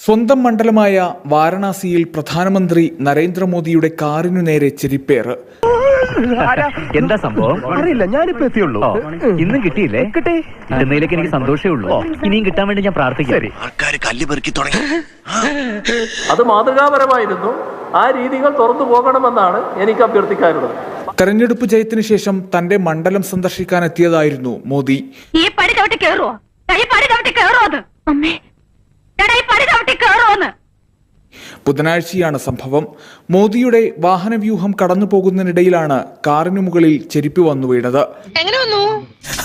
സ്വന്തം മണ്ഡലമായ വാരണാസിയിൽ പ്രധാനമന്ത്രി നരേന്ദ്രമോദിയുടെ കാറിനു നേരെ ചെരിപ്പേറ്. എന്താ സംഭവം അറിയില്ല, ഞാനിപ്പോ എത്തിയുള്ളൂ. ഇന്നും കിട്ടിയില്ലേ? കിട്ടുന്നതിലേക്ക് എനിക്ക് സന്തോഷമേ ഉള്ളൂ. ഇനിയും കിട്ടാൻ വേണ്ടി ഞാൻ പ്രാർത്ഥിക്കാം. അത് മാതൃകാപരമായിരുന്നു. ആ രീതികൾ തുറന്നു പോകണമെന്നാണ് എനിക്ക് അഭ്യർത്ഥിക്കാറുള്ളത്. തെരഞ്ഞെടുപ്പ് ജയത്തിന് ശേഷം തന്റെ മണ്ഡലം സന്ദർശിക്കാനെത്തിയതായിരുന്നു മോദി. ബുധനാഴ്ചയാണ് സംഭവം. മോദിയുടെ വാഹനവ്യൂഹം കടന്നു പോകുന്നതിനിടയിലാണ് കാറിനു മുകളിൽ ചെരിപ്പ് വന്നു വീണത്.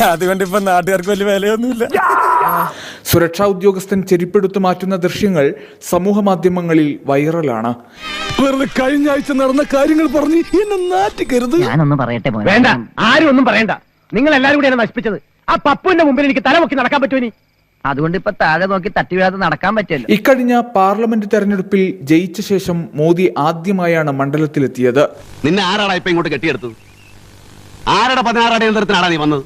അതുകൊണ്ട് ഇപ്പൊ നാട്ടുകാർക്ക് വലിയ വിലയൊന്നുമില്ല. സുരക്ഷാ ഉദ്യോഗസ്ഥൻ ചെരിപ്പെടുത്തു മാറ്റുന്ന ദൃശ്യങ്ങൾ സമൂഹ മാധ്യമങ്ങളിൽ വൈറലാണ്. വെറുതെ കഴിഞ്ഞ ആഴ്ച നടന്ന കാര്യങ്ങൾ പറഞ്ഞ് എന്നെ നാട്ടിക്കരുത്. ഞാനൊന്നും പറയട്ടെ. വേണ്ട, ആരും ഒന്നും പറയണ്ട. നിങ്ങൾ എല്ലാവരും കൂടി എന്നെ നശിപ്പിച്ചത്. ആ പപ്പുവിന്റെ മുമ്പിൽ എനിക്ക് തലമുക്കി നടക്കാൻ പറ്റുമോ? അതുകൊണ്ട് ഇപ്പൊ താഴെ നോക്കി തട്ടി വീഴാതെ നടക്കാൻ പറ്റില്ല. ഇക്കഴിഞ്ഞ പാർലമെന്റ് തെരഞ്ഞെടുപ്പിൽ ജയിച്ച ശേഷം മോദി ആദ്യമായാണ് മണ്ഡലത്തിലെത്തിയത്. നിന്നെ ആരാടാ ഇപ്പൊ ഇങ്ങോട്ട് കെട്ടിയെടുത്തത്? ആരുടെ 16 അടിയന്തരത്തിനാടാ നീ വന്നത്?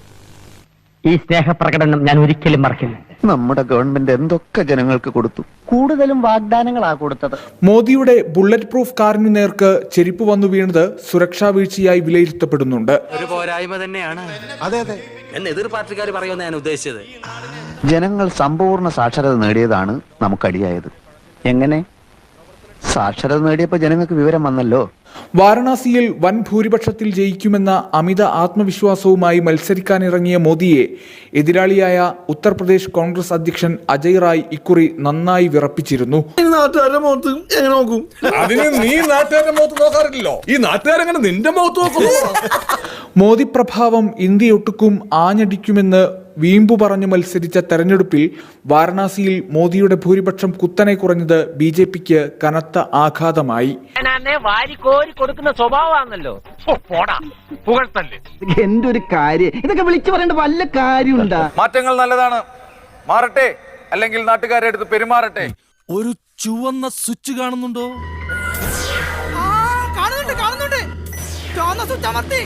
ഈ സ്നേഹപ്രകടനം ഞാൻ ഒരിക്കലും മറക്കില്ല. നമ്മുടെ ഗവൺമെന്റ് എന്തൊക്കെ ജനങ്ങൾക്ക് കൊടുത്തു. കൂടുതലും വാഗ്ദാനങ്ങളാ കൊടുത്തത്. മോദിയുടെ ബുള്ളറ്റ് പ്രൂഫ് കാറിനു നേർക്ക് ചെരിപ്പ് വന്നു വീണത് സുരക്ഷാ വീഴ്ചയായി വിലയിരുത്തപ്പെടുന്നുണ്ട്. ഒരു പോരായ്മ തന്നെയാണ്. അതെ അതെ, എന്ന് എതിർ പാർട്ടിക്കാർ പറയുമെന്ന് ഞാൻ ഉദ്ദേശിച്ചത്. ജനങ്ങൾ സമ്പൂർണ്ണ സാക്ഷരത നേടിയതാണ് നമുക്കടിയായത്. എങ്ങനെ? സാക്ഷരത നേടിയപ്പോ ജനങ്ങൾക്ക് വിവരം വന്നല്ലോ. വാരണാസിയിൽ വൻ ഭൂരിപക്ഷത്തിൽ ജയിക്കുമെന്ന അമിത ആത്മവിശ്വാസവുമായി മത്സരിക്കാനിറങ്ങിയ മോദിയെ എതിരാളിയായ ഉത്തർപ്രദേശ് കോൺഗ്രസ് അധ്യക്ഷൻ അജയ് റായ് ഇക്കുറി നന്നായി വിറപ്പിച്ചിരുന്നു. നാട്ടുകാരുടെ മുഖത്ത് എങ്ങനെ നോക്കും? അതിന് നീ നാട്ടുകാരുടെ മുഖത്ത് നോക്കാറില്ലല്ലോ. ഈ നാട്ടുകാരെങ്ങനെ നിന്റെ മുഖത്ത് നോക്കുന്നു? മോദി പ്രഭാവം ഇന്ത്യയൊട്ടുക്കും ആഞ്ഞടിക്കുമെന്ന് വീമ്പു പറഞ്ഞു മത്സരിച്ച തെരഞ്ഞെടുപ്പിൽ വാരണാസിയിൽ മോദിയുടെ ഭൂരിപക്ഷം കുത്തനെ കുറഞ്ഞത് ബിജെപിക്ക് കനത്ത ആഘാതമായി. കൊടുക്കുന്ന സ്വഭാവമാണല്ലോ. എന്തൊരു കാര്യം ഇതൊക്കെ വിളിച്ചു പറയേണ്ട വല്ല കാര്യമുണ്ടാ? മാറ്റങ്ങൾ നല്ലതാണ്, മാറട്ടെ, അല്ലെങ്കിൽ നാട്ടുകാരെ അടുത്ത് പെരുമാറട്ടെ. ഒരു ചുവന്ന സ്വിച്ച് കാണുന്നുണ്ടോ? കാണുന്നുണ്ട്. ചുവന്ന സ്വിച്ച് അമർത്തി.